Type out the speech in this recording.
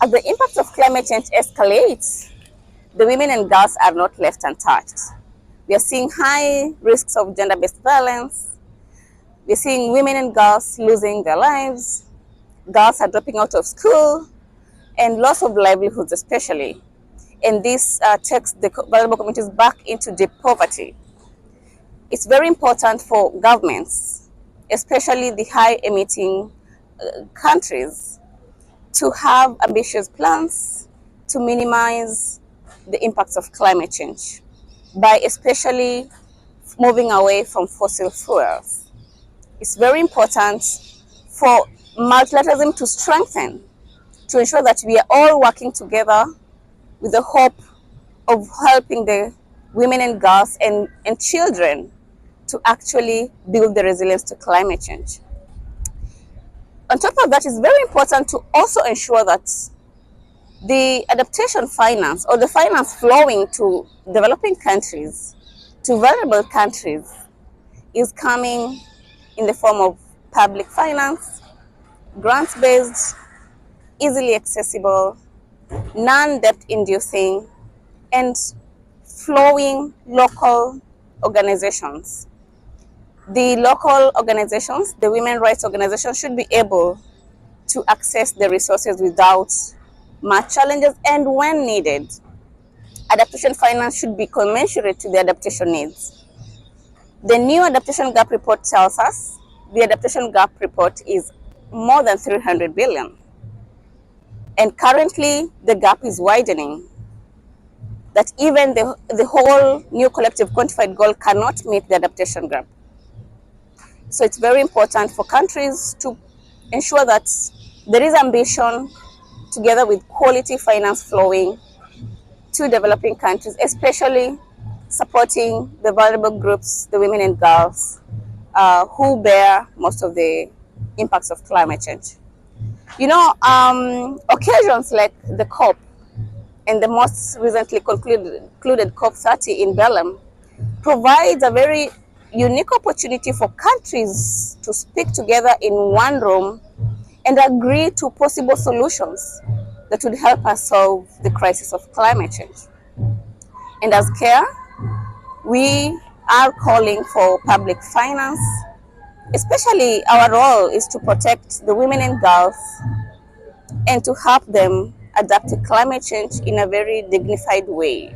As the impact of climate change escalates, the women and girls are not left untouched. We are seeing high risks of gender-based violence. We're seeing women and girls losing their lives. Girls are dropping out of school, and loss of livelihoods especially. And this takes the vulnerable communities back into deep poverty. It's very important for governments, especially the high-emitting countries, to have ambitious plans to minimize the impacts of climate change by especially moving away from fossil fuels. It's very important for multilateralism to strengthen, to ensure that we are all working together with the hope of helping the women and girls and children to actually build the resilience to climate change. On top of that, it's very important to also ensure that the adaptation finance, or the finance flowing to developing countries, to vulnerable countries, is coming in the form of public finance, grants-based, easily accessible, non-debt inducing, and flowing local organizations. The local organizations, the women rights organizations, should be able to access the resources without much challenges, and when needed, adaptation finance should be commensurate to the adaptation needs. The new adaptation gap report tells us the adaptation gap report is more than 300 billion. And currently, the gap is widening, that even the whole new collective quantified goal cannot meet the adaptation gap. So it's very important for countries to ensure that there is ambition together with quality finance flowing to developing countries, especially supporting the vulnerable groups, the women and girls, who bear most of the impacts of climate change. You know, occasions like the COP and the most recently concluded COP30 in Belém provides a very unique opportunity for countries to speak together in one room and agree to possible solutions that would help us solve the crisis of climate change. And as CARE, we are calling for public finance. Especially, our role is to protect the women and girls and to help them adapt to climate change in a very dignified way.